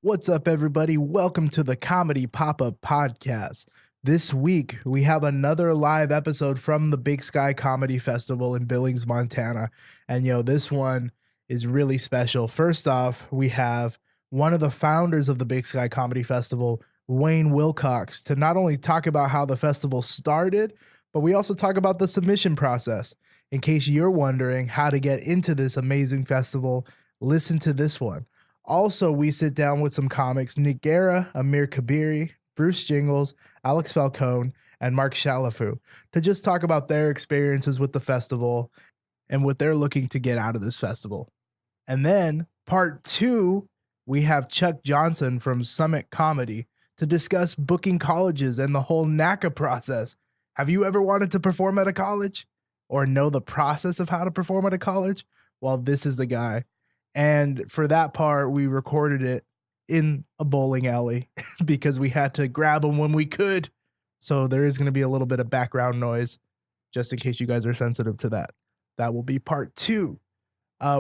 What's up, everybody? Welcome to the Comedy Pop-Up Podcast. This week, we have another live episode from the Big Sky Comedy Festival in Billings, Montana. And, this one is really special. First off, we have one of the founders of the Big Sky Comedy Festival, Wayne Wilcox, to not only talk about how the festival started, but we also talk about the submission process. In case you're wondering how to get into this amazing festival, listen to this one. Also, we sit down with some comics, Nick Guerra, Amir Kabiri, Bruce Jingles, Alex Falcone, and Mark Chalifoux, to just talk about their experiences with the festival and what they're looking to get out of this festival. And then, part 2, we have Chuck Johnson from Summit Comedy to discuss booking colleges and the whole NACA process. Have you ever wanted to perform at a college or know the process of how to perform at a college? Well, this is the guy. And for that part, we recorded it in a bowling alley because we had to grab him when we could. So there is going to be a little bit of background noise just in case you guys are sensitive to that. That will be part 2.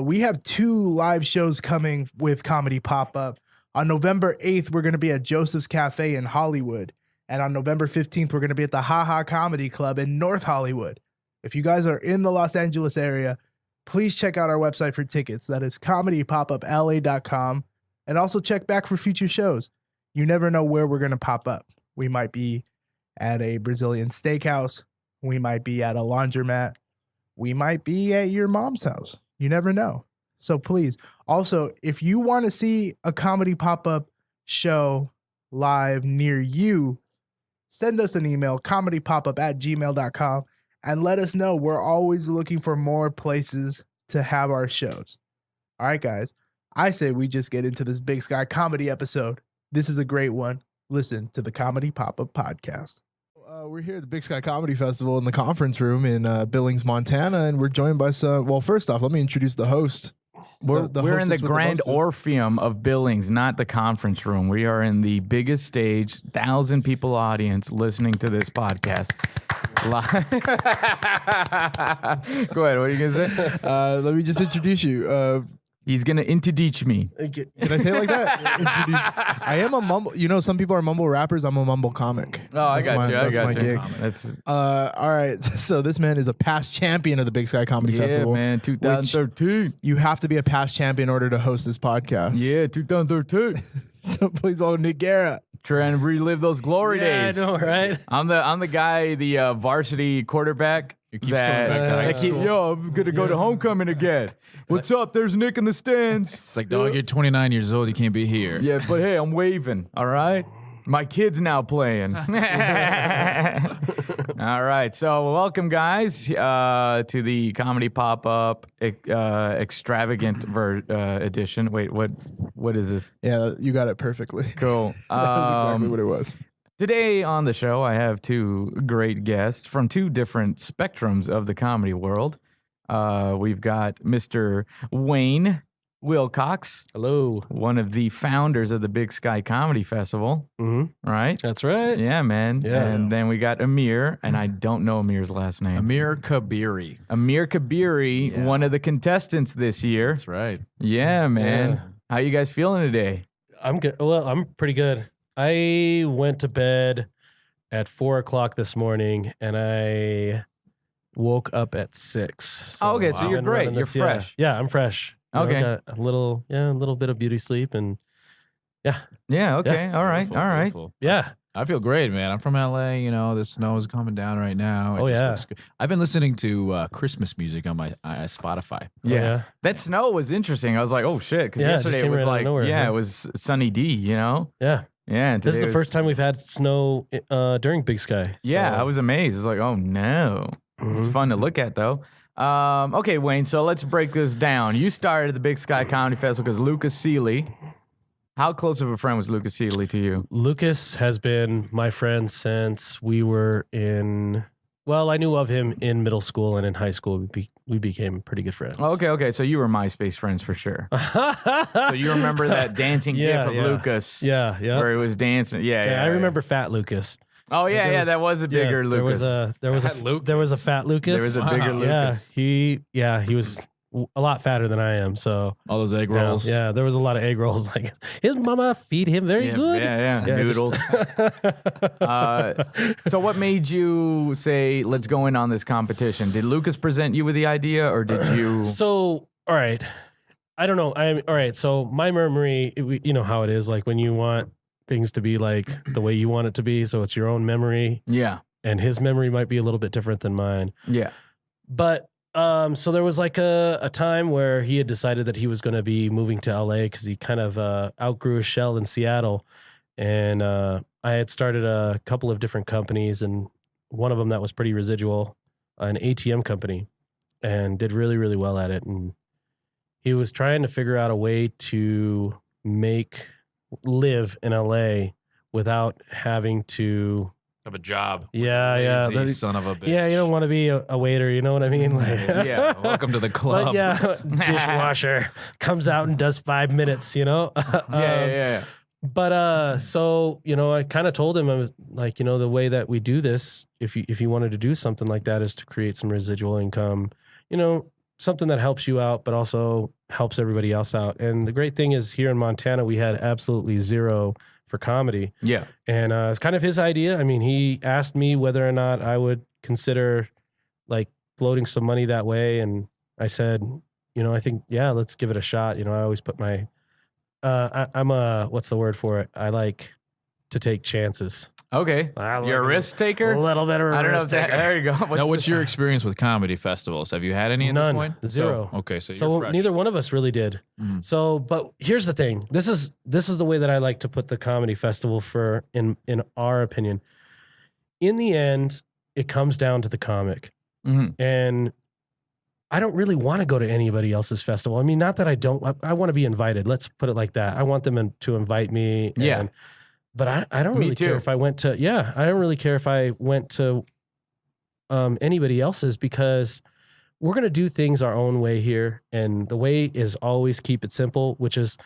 We have 2 live shows coming with Comedy Pop-Up. On November 8th, we're going to be at Joseph's Cafe in Hollywood. And on November 15th, we're going to be at the Ha Ha Comedy Club in North Hollywood. If you guys are in the Los Angeles area, please check out our website for tickets. That is comedypopup.la.com. And also check back for future shows. You never know where we're going to pop up. We might be at a Brazilian steakhouse. We might be at a laundromat. We might be at your mom's house. You never know. So please. Also, if you want to see a Comedy Pop-Up show live near you, send us an email, comedypopup@gmail.com. And let us know. We're always looking for more places to have our shows. All right, guys. I say we just get into this Big Sky comedy episode. This is a great one. Listen to the Comedy Pop-Up Podcast. We're here at the Big Sky Comedy Festival in the conference room in Billings, Montana. And we're joined by some... Well, first off, let me introduce the host. We're in the Grand Orpheum of Billings, not the conference room. We are in the biggest stage, 1,000 people audience listening to this podcast. Live. Go ahead. What are you going to say? Let me just introduce you. He's going to introduce me. Can I say it like that? I am a mumble. Some people are mumble rappers. I'm a mumble comic. Oh, I got you. That's my gig. All right. So this man is a past champion of the Big Sky Comedy Festival. Yeah, man. 2013. You have to be a past champion in order to host this podcast. Yeah, 2013. So please welcome Nick Guerra. Trying to relive those glory days. I know, right? I'm the guy, the varsity quarterback. It keeps coming back to high school. Yo, I'm going to go to homecoming again. What's up? There's Nick in the stands. It's like, dog, you're 29 years old. You can't be here. Yeah, but hey, I'm waving, all right? My kid's now playing. All right, so welcome, guys, to the Comedy Pop-Up extravagant edition. Wait, what is this? Yeah, you got it perfectly. Cool. That was exactly what it was. Today on the show, I have 2 great guests from 2 different spectrums of the comedy world. We've got Mr. Wayne Wilcox. Hello. One of the founders of the Big Sky Comedy Festival. Mm-hmm. Right? That's right. Yeah, man. Yeah. And then we got Amir, and I don't know Amir's last name. Amir Kabiri. Amir Kabiri, Yeah. one of the contestants this year. That's right. Yeah, man. Yeah. How you guys feeling today? I'm good. Well, I'm pretty good. I went to bed at 4 o'clock this morning, and I woke up at 6. Oh, okay, so I've you're been great. running You're this- fresh. Yeah, I'm fresh. Okay. Got a little bit of beauty sleep, and Yeah, okay. All right. Beautiful, All right. beautiful. yeah. I feel great, man. I'm from LA. The snow is coming down right now. Oh, yeah. Looks good. I've been listening to Christmas music on my Spotify. Yeah. That snow was interesting. I was like, oh, shit. Because Yeah, it just yesterday it came was right out of like, nowhere, yeah, huh? it was sunny D, Yeah. Yeah. And This is today the was- first time we've had snow during Big Sky. Yeah, so- I was amazed. It's like, oh, no. It's Mhm. fun to look at, though. Okay, Wayne, so let's break this down. You started the Big Sky Comedy Festival because Lucas Seeley. How close of a friend was Lucas Seeley to you? Lucas has been my friend since we were in. Well, I knew of him in middle school, and in high school we became pretty good friends. Okay. So you were MySpace friends for sure. So you remember that dancing Yeah, gif of yeah. Lucas? Yeah, yeah. Where he was dancing. Yeah. I remember Fat Lucas. Oh yeah, There was- that was a bigger Lucas. There was a Fat Lucas? there was a Fat Lucas. There was a Wow. bigger Yeah, Lucas. he was a lot fatter than I am. So All those egg rolls. yeah, there was a lot of egg rolls. Like his mama feed him very good. Yeah, Yeah, noodles. So what made you say, let's go in on this competition? Did Lucas present you with the idea, or did you? So, all right. I don't know. All right. So my memory, you know how it is. Like when you want things to be like the way you want it to be. So it's your own memory. Yeah. And his memory might be a little bit different than mine. Yeah. But so there was like a time where he had decided that he was going to be moving to LA because he kind of outgrew his shell in Seattle. And I had started a couple of different companies, and one of them that was pretty residual, an ATM company, and did really, really well at it. And he was trying to figure out a way to live in LA without having to Have a job. Yeah. Lazy son of a bitch. Yeah, you don't want to be a waiter, you know what I mean? Like, Yeah. Welcome to the club. but yeah, dishwasher comes out and does 5 minutes, you know? Yeah. But so, you know, I kind of told him, I was like, you know, the way that we do this, if you wanted to do something like that, is to create some residual income, you know, something that helps you out, but also helps everybody else out. And the great thing is here in Montana, we had absolutely zero for comedy. Yeah. And it's kind of his idea. I mean, he asked me whether or not I would consider like floating some money that way. And I said, you know, I think, yeah, let's give it a shot. You know, I always put my, I'm a, what's the word for it? I like to take chances. Okay. You're a risk taker? A little bit of a I don't know risk if that, taker. there you go. Now, what's your experience with comedy festivals? Have you had any at this None. point? Zero. So, okay, so So you're fresh. neither one of us really did. Mhm. So, but here's the thing. This is the way that I like to put the comedy festival for in our opinion. In the end, it comes down to the comic. Mhm. And I don't really want to go to anybody else's festival. I mean, not that I don't. I want to be invited. Let's put it like that. I want them to invite me. Yeah. And, but I don't Me really too. care if I went to. Yeah, I don't really care if I went to anybody else's, because we're gonna do things our own way here, and the way is always keep it simple, which is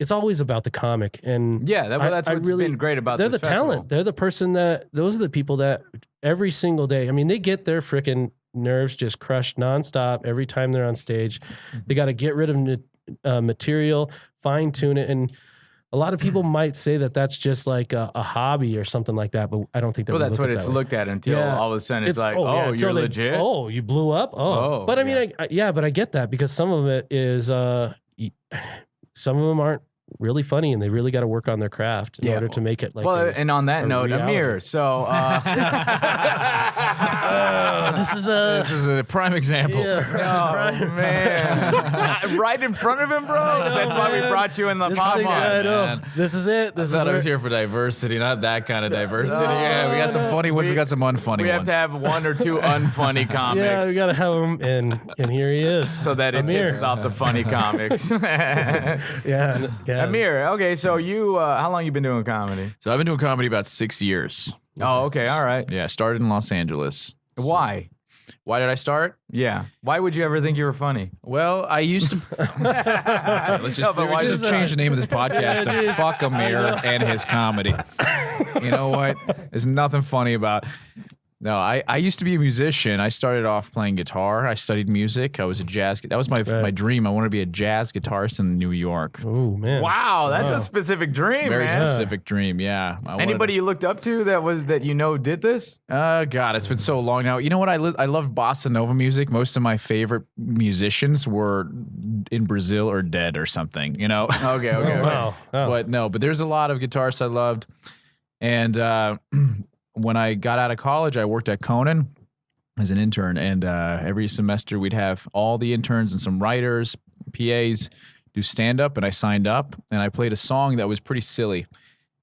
it's always about the comic. And Yeah, that's I what's really- been great about they're this the festival. talent. They're the person those are the people that every single day, I mean, they get their freaking nerves just crushed nonstop every time they're on stage. They got to get rid of material, fine tune it. And a lot of people might say that that's just like a hobby or something like that, but I don't think that Well, we that's look what at it's that way. looked at until Yeah. all of a sudden it's like, yeah, oh, until you're they- legit? Oh, you blew up? Oh, but I mean, yeah. but I get that, because some of it is, some of them aren't really funny, and they really got to work on their craft in Yeah. order to make it like. Well, a- and on that a note, reality. Amir, so... this is This is a prime example. Oh, man. Right in front of him, bro? know, That's why we man. brought you in the This pop thing- on. I know. man. This is it. I This is thought I where- was here for diversity, not that kind of diversity. Yeah, we got some no. funny ones, we got some unfunny We have ones. to have one or two unfunny comics. Yeah, we gotta have him, and here he is. so that it Amir. pisses off the funny comics. Yeah. Amir, okay, so you, how long you been doing comedy? So I've been doing comedy about 6 years. Oh, okay, all right. Yeah, started in Los Angeles. Why? Why did I start? Yeah. Why would you ever think you were funny? Well, I used to. Okay, let's No, but why just does change the name of this podcast to "Fuck Amir and His Comedy." You know what? There's nothing funny about. No, I used to be a musician. I started off playing guitar. I studied music. I was a jazz. That was my dream. I wanted to be a jazz guitarist in New York. Oh man. Wow, that's Wow. a specific dream, Very man. specific dream. Yeah. I wanted Anybody you looked up to that you know did this? God, it's been so long now. You know what? I love bossa nova music. Most of my favorite musicians were in Brazil or dead or something. You know. Okay. Oh, wow. Oh. But there's a lot of guitarists I loved, and when I got out of college, I worked at Conan as an intern, and every semester we'd have all the interns and some writers, PAs, do stand up, and I signed up, and I played a song that was pretty silly. It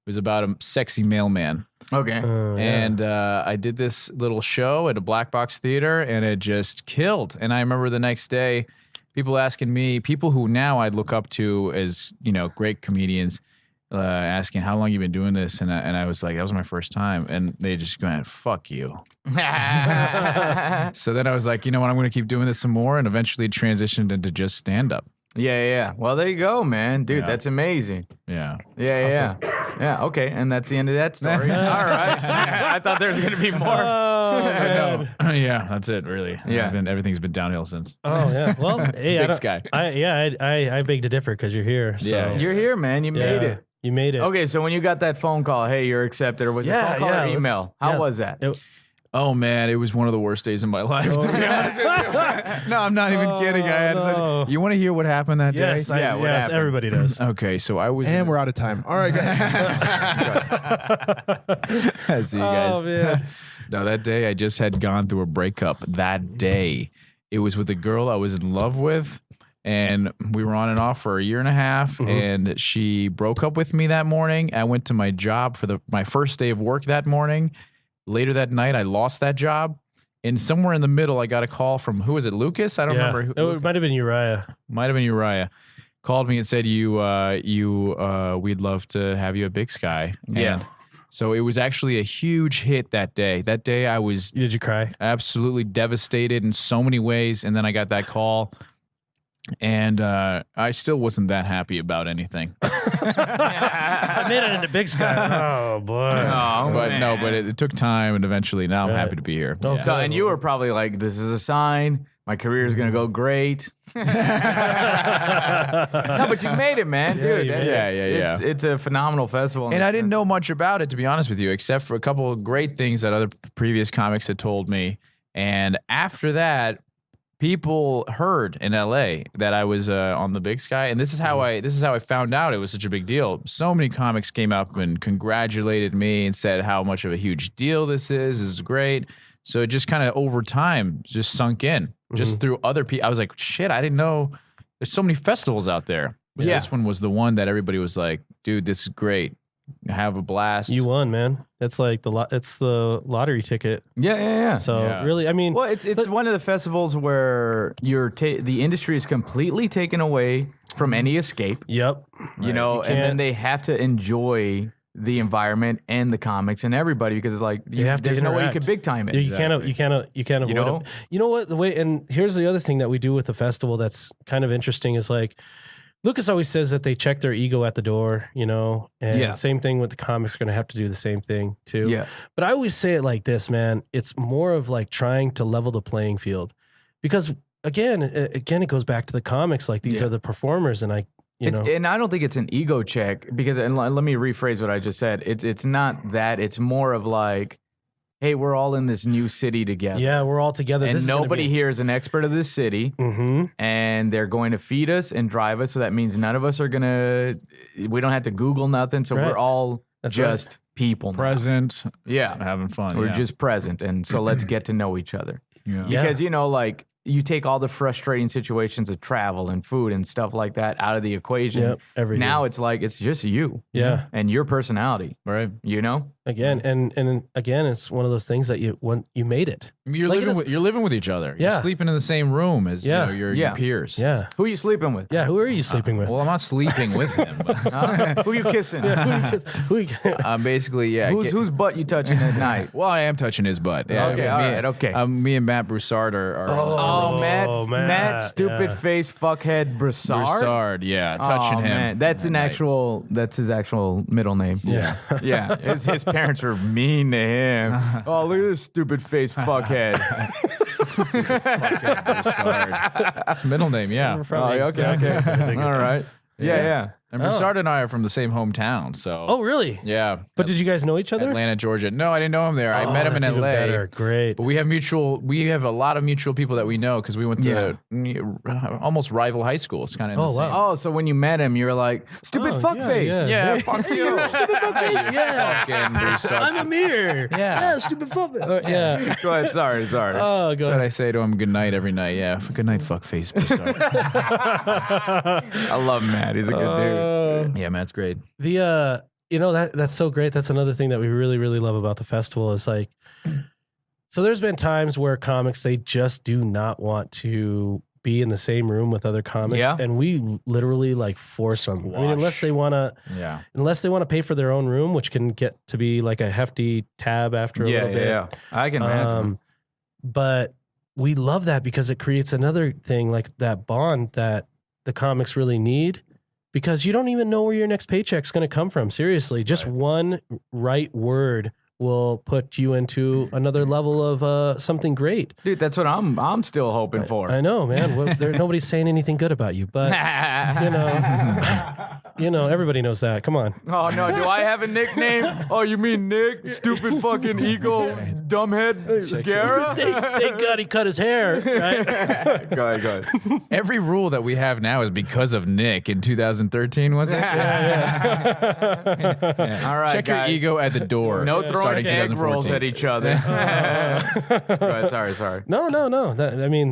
was about a sexy mailman. Okay. Yeah. And I did this little show at a black box theater, and it just killed. And I remember the next day, people asking me, people who now I'd look up to as, you know, great comedians, asking how long you been doing this, and I was like, that was my first time, and they just going, fuck you. So then I was like, you know what, I'm going to keep doing this some more, and eventually transitioned into just stand up. Yeah. Well, there you go, man. Dude, Yeah. that's amazing. Yeah. Yeah. Okay. And that's the end of that story. All right. I thought there was going to be more. Oh, So, man. no. Yeah, that's it, really. Yeah. Everything's been downhill since. Oh yeah. Well, hey, Big Sky. I beg to differ because you're here. So. Yeah. You're here, man. You made it. You made it. Okay, so when you got that phone call, hey, you're accepted, or was it Yeah, phone call yeah, or let's- email? How yeah. was that? Oh man, it was one of the worst days of my life. To be honest with you. No, I'm not even kidding. I had no. You want to hear what happened that Yes, day? Yeah, what yes, happened? everybody does. Okay, so I was. And we're out of time. All right, guys. See you guys. Oh man. No, that day I just had gone through a breakup. That day, it was with a girl I was in love with, and we were on and off for a year and a half. And she broke up with me that morning. I went to my job for my first day of work that morning. Later that night, I lost that job. And somewhere in the middle, I got a call from, who was it, Lucas? I don't remember. It might have been Uriah. Might have been Uriah. Called me and said, we'd love to have you at Big Sky. Yeah. And so it was actually a huge hit that day. That day I was Did you cry? absolutely devastated in so many ways. And then I got that call. And I still wasn't that happy about anything. I made it into Big Sky. Oh boy. But it took time, and eventually now I'm Right. happy to be here. Oh, Yeah. So, and you were probably like, this is a sign. My career is going to go great. No, but you made it, man. Yeah, Dude, you made it. It's a phenomenal festival. And I didn't know much about it, to be honest with you, except for a couple of great things that other previous comics had told me. And after that, people heard in LA that I was on the Big Sky, and this is how I found out it was such a big deal. So many comics came up and congratulated me and said how much of a huge deal this is. This is great. So it just kind of over time just sunk in, just through other people. I was like, shit, I didn't know there's so many festivals out there. But Yeah. this one was the one that everybody was like, dude, this is great. Have a blast. You won, man. It's like it's the lottery ticket. Yeah. So Yeah. really, I mean, Well, it's one of the festivals where the industry is completely taken away from any escape, yep. you know, You and then can't- they have to enjoy the environment and the comics and everybody because it's like You have to there's no way you interact. could big time it. You can't avoid You know? it. You know what? The way, and here's the other thing that we do with the festival that's kind of interesting is like, Lucas always says that they check their ego at the door, you know, and Yeah. same thing with the comics are going to have to do the same thing too. Yeah. But I always say it like this, man. It's more of like trying to level the playing field because again, it goes back to the comics. Like these Yeah. are the performers and And I don't think it's an ego check because, and let me rephrase what I just said. It's not that. It's more of like, hey, we're all in this new city together. yeah, we're all together. And nobody here is an expert of this city. Mm-hmm. And they're going to feed us and drive us. So that means none of us are going to, we don't have to Google nothing. So Right. we're all That's just people now. present, Yeah. having fun. We're yeah. just present. And so let's get to know each other. Yeah. Yeah. Because, you know, like you take all the frustrating situations of travel and food and stuff like that out of the equation. Yep. Everything. Now it's like, it's just you. Yeah. And your personality, Right. you know? Again, and again, it's one of those things that you made it. You're Like, you're living with each other. Yeah. You're sleeping in the same room as Yeah. your Yeah. peers. Yeah. Who are you sleeping with? Yeah. Who are you sleeping with? Well, I'm not sleeping with him. But Huh? Who are you kissing? Who you I'm basically Whose butt you touching at night? Well, I am touching his butt. Yeah, Okay, all right, okay. Me and Matt Broussard are Oh, Matt, Matt, stupid yeah. face, fuckhead, Broussard. Broussard, yeah, touching Oh, him. man. That's an Right. actual. That's his actual middle name. Yeah. yeah. His parents were mean to him. Oh, look at this stupid face, fuckhead. Broussard. That's middle name, yeah. We're from Oh, the okay, exact- okay. All right. Yeah. And Broussard and I are from the same hometown, so Oh, really? yeah. But did you guys know each other? Atlanta, Georgia. No, I didn't know him there. I met him in that's even LA. better. Great. But we have a lot of mutual people that we know because we went to almost rival high schools, kind of. Oh, wow. Oh, so when you met him, you were like, stupid Oh, fuckface. yeah. Yeah, fuck you. Stupid fuckface. Yeah. Fucking Broussard. I'm Amir. Yeah. Stupid fuckface. Yeah. Go ahead. Sorry. Oh, That's go what ahead. I say to him. Good night every night. Yeah, good night, fuckface. Broussard. I love Matt. He's a good dude. Yeah, Matt's great. The that's so great. That's another thing that we really, really love about the festival is like, so there's been times where comics, they just do not want to be in the same room with other comics. Yeah. And we literally like force them. I mean, unless they want to pay for their own room, which can get to be like a hefty tab after a little bit. Yeah. I can imagine. But we love that because it creates another thing like that bond that the comics really need, because you don't even know where your next paycheck's going to come from. Seriously, just one right word will put you into another level of something great. Dude, that's what I'm still hoping for. I know, man. Well, nobody's saying anything good about you, but you know, everybody knows that. Come on. Oh no, do I have a nickname? Oh, you mean Nick? Stupid fucking ego, dumbhead, Guerra? Thank God he cut his hair. Right? Go ahead. Every rule that we have now is because of Nick in 2013, was it? Yeah. All right, Check your guys. ego at the door. No throwing starting egg rolls 2014. at each other. Go ahead, sorry. No.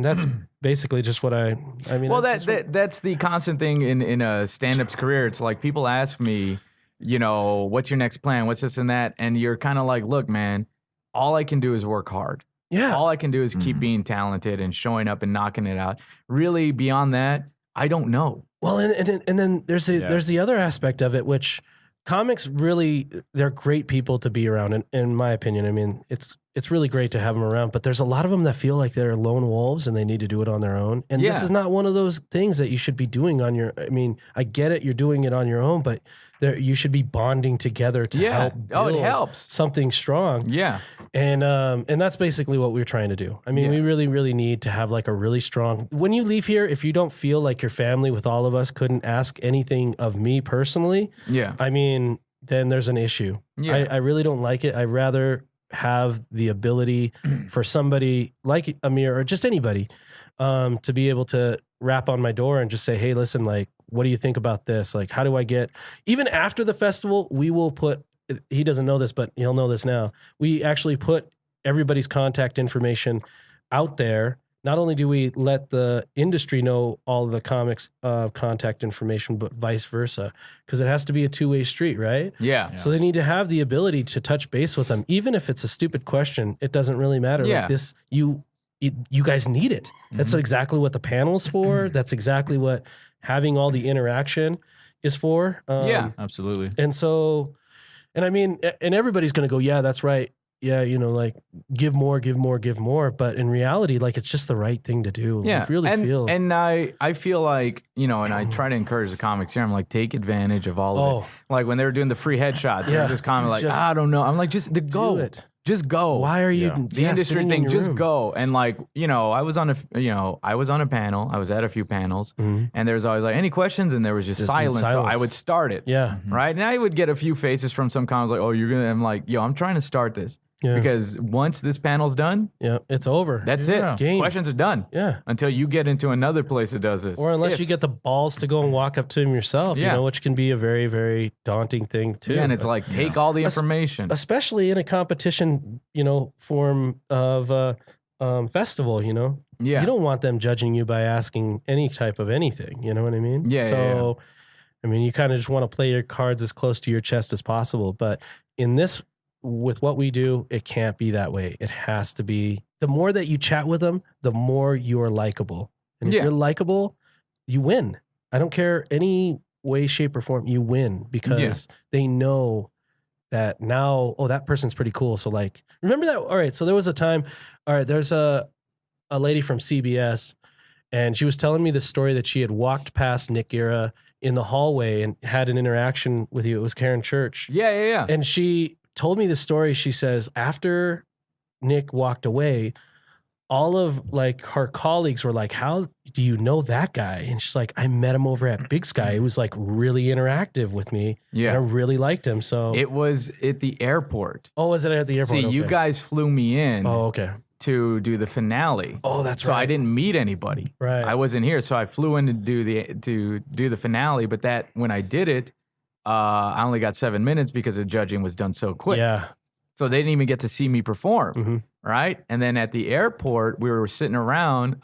That's basically just what I mean. Well, that's the constant thing in a stand-up's career. It's like people ask me, what's your next plan? What's this and that? And you're kind of like, look, man, all I can do is work hard. Yeah. All I can do is keep being talented and showing up and knocking it out. Really, beyond that, I don't know. Well, and then there's the other aspect of it, which comics really, they're great people to be around. In my opinion, I mean, it's really great to have them around, but there's a lot of them that feel like they're lone wolves and they need to do it on their own. And this is not one of those things that you should be doing on your, I mean, I get it, you're doing it on your own, but you should be bonding together to help build it helps. something strong. Yeah. And that's basically what we're trying to do. I mean, we really, really need to have like a really strong, when you leave here, if you don't feel like your family with all of us couldn't ask anything of me personally, I mean, then there's an issue. Yeah. I really don't like it. I'd rather have the ability for somebody like Amir or just anybody to be able to rap on my door and just say, hey, listen, like, what do you think about this? Like, how do I get, even after the festival, we will put, he doesn't know this, but he'll know this now. We actually put everybody's contact information out there. Not only do we let the industry know all of the comics contact information, but vice versa, because it has to be a two-way street, right? Yeah. So they need to have the ability to touch base with them, even if it's a stupid question. It doesn't really matter. Yeah. Like this, you guys need it. That's exactly what the panel's for. That's exactly what having all the interaction is for. Yeah, absolutely. And so, and I mean, and everybody's going to go, yeah, that's right. Yeah, like give more. But in reality, like it's just the right thing to do. Yeah. I really feel. And I feel like, and I try to encourage the comics here. I'm like, take advantage of all of it. Like when they were doing the free headshots, they were just kind of like, I don't know. I'm like, just go. it. Just go. Why are you the industry thing? Just go. And like, I was on a panel. I was at a few panels, and there was always like, any questions? And there was just silence. So I would start it. Yeah. Right. And I would get a few faces from some comics like, oh, you're gonna. I'm like, I'm trying to start this. Yeah. Because once this panel's done, it's over. That's it. Game. Questions are done. Yeah. Until you get into another place that does this. Or unless you get the balls to go and walk up to him yourself, which can be a very, very daunting thing too. Yeah, and it's like, take all the information. Especially in a competition, form of festival, Yeah. You don't want them judging you by asking any type of anything. You know what I mean? Yeah. So, I mean, you kind of just want to play your cards as close to your chest as possible. But in this, with what we do, it can't be that way. It has to be, the more that you chat with them, the more you're likable. And if you're likable, you win. I don't care any way, shape, or form, you win because they know that now, that person's pretty cool. So like, remember that? All right. So there was a time, there's a lady from CBS, and she was telling me the story that she had walked past Nick Guerra in the hallway and had an interaction with you. It was Karen Church. Yeah. And she told me the story. She says after Nick walked away, all of like her colleagues were like, how do you know that guy? And she's like, I met him over at Big Sky. He was like really interactive with me. Yeah. And I really liked him. So it was at the airport. Oh, was it at the airport? See, you guys flew me in. Oh, okay. To do the finale. Oh, that's right. So I didn't meet anybody. Right. I wasn't here. So I flew in to do the finale. But that when I did it, I only got 7 minutes because the judging was done so quick. Yeah. So they didn't even get to see me perform. Right. And then at the airport, we were sitting around.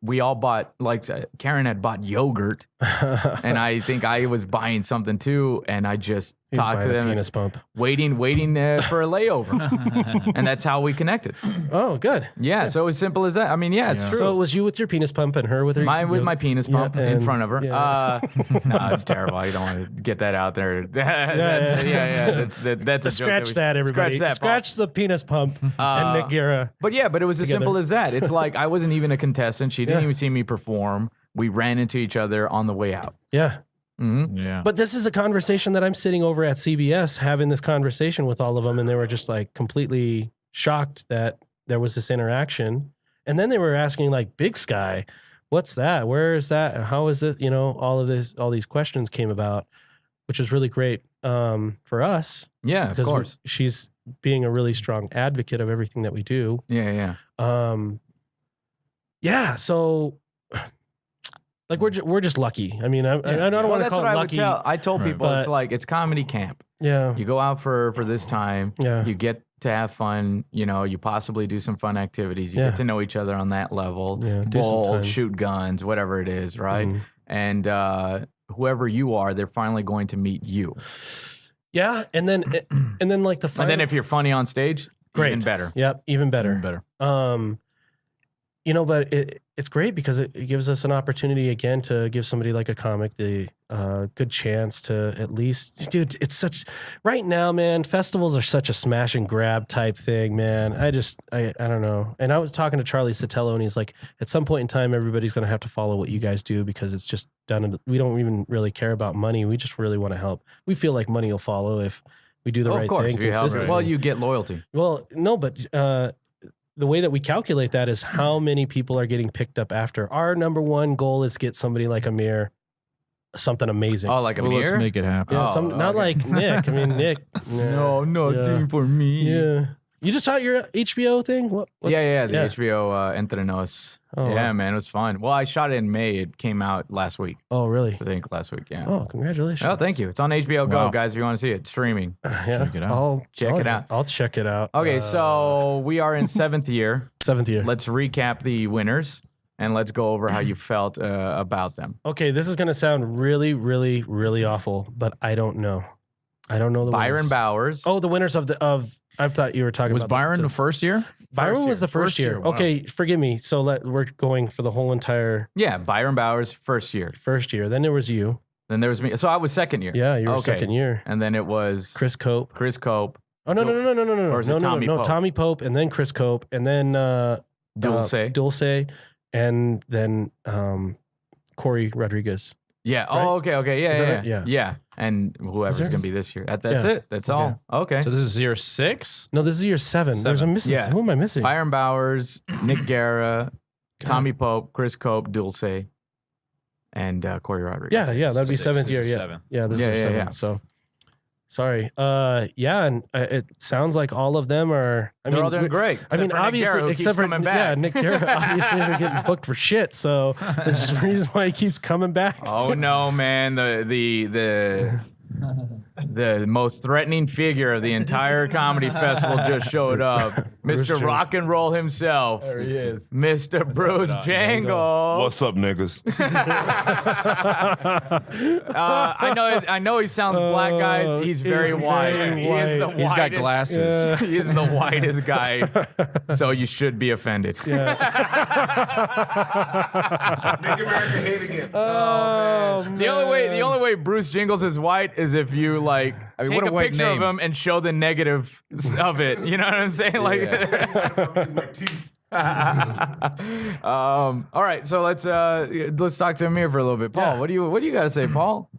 We all bought, like Karen had bought yogurt. And I think I was buying something too. And I just talked to them. Penis pump. Waiting for a layover. And that's how we connected. Oh, good. Yeah. So as simple as that. I mean, it's true. So it was you with your penis pump and her with her. With my penis pump in front of her. Yeah. No, it's terrible. You don't want to get that out there. That's a joke. Scratch that, everybody. Scratch the penis pump and Nick Guerra. But it was as simple as that. It's like I wasn't even a contestant. She didn't even see me perform. we ran into each other on the way out. Yeah. Mm-hmm. Yeah. But this is a conversation that I'm sitting over at CBS having this conversation with all of them, and they were just like completely shocked that there was this interaction. And then they were asking like, Big Sky, what's that? Where is that? How is it? You know, all these questions came about, which is really great for us. Yeah, of course. She's being a really strong advocate of everything that we do. Yeah. Yeah. So like we're just lucky. I mean, I don't want to call it lucky. I told people But- it's like it's comedy camp. Yeah. You go out for this time. Yeah. You get to have fun. You know, you possibly do some fun activities. You Yeah. get to know each other on that level. Yeah, do some Bowl, time. shoot guns, whatever it is, right? Mhm. And whoever you are, they're finally going to meet you. Yeah. And then like the And final, then if you're funny on stage, Great. even better. yep, even better. Even better. You know, but it's great because it gives us an opportunity again to give somebody like a comic the good chance to at least, dude, it's such, right now, man, festivals are such a smash and grab type thing, man. I don't know. And I was talking to Charlie Sotelo, and he's like, at some point in time, everybody's going to have to follow what you guys do because it's just done. We don't even really care about money. We just really want to help. We feel like money will follow if we do the right Of course, thing if you help, consistently. well, you get loyalty. Well, no, but the way that we calculate that is how many people are getting picked up after. Our number one goal is get somebody like Amir something amazing. Oh, like a Well, let's mirror? make it happen. yeah, oh, not okay. like Nick. I mean, Nick. No, nothing for me. Yeah. You just saw your HBO thing? What's, Yeah, the HBO Entre Nos. Oh, Yeah, wow. man, it was fun. Well, I shot it in May. It came out last week. Oh, really? I think last week, yeah. Oh, congratulations. Oh, thank you. It's on HBO Go, Wow. guys, if you want to see it. Streaming. Yeah. Check it out. I'll Check it out. I'll check it out. Okay, so we are in 7th year. 7th year. Let's recap the winners and let's go over how you felt about them. Okay, this is going to sound really, really, really awful, but I don't know. I don't know the Byron winners. Bowers. Oh, the winners of I thought you were talking Was about Byron the first year? Byron First was the year. first year. Wow. Okay, forgive me. So we're going for the whole entire Yeah, Byron Bowers, first year. first year. Then there was you. Then there was me. So I was 2nd year. Yeah, you were Okay. 2nd year. And then it was Chris Cope. Chris Cope, Oh no. Or is it Tommy Pope? Tommy Pope, and then Chris Cope, and then Dulce, and then Corey Rodriguez. Yeah. Right? Oh, okay. Is that Yeah, right? Yeah. yeah. And whoever's there? going to be this year. That's Yeah. it. That's all. Okay. So this is year 6? No, this is year 7. There's a 7. missing. Yeah. Who am I missing? Byron Bowers, Nick Guerra, Tommy Pope, Chris Cope, Dulce, and Corey Rodriguez. Yeah, that'd be 6, 7th this year. is Yeah, 7. yeah, this Yeah, is yeah, 7th. yeah. So, sorry. Yeah, and it sounds like all of them are. They're all doing great. I mean, except for Nick obviously, Guerra, who except keeps for coming back. yeah, Nick Guerra obviously isn't getting booked for shit. So there's a reason why he keeps coming back. Oh no, man! The most threatening figure of the entire comedy festival just showed up. Bruce Mr. Jingles. Rock and Roll himself. There he is. Mr. Bruce Jingles. What's up, niggas? I know he sounds black, guys. He's very white. very He is the white. He's got whitest- glasses. Yeah. He is the whitest guy. So you should be offended. Yeah. Make America hate again. Oh, man. The only way Bruce Jingles is white is if you like I mean, take what a a white picture name. of him and show the negative of it. You know what I'm saying? Like, all right. So let's talk to Amir for a little bit. Paul, Yeah. what do you got to say, Paul?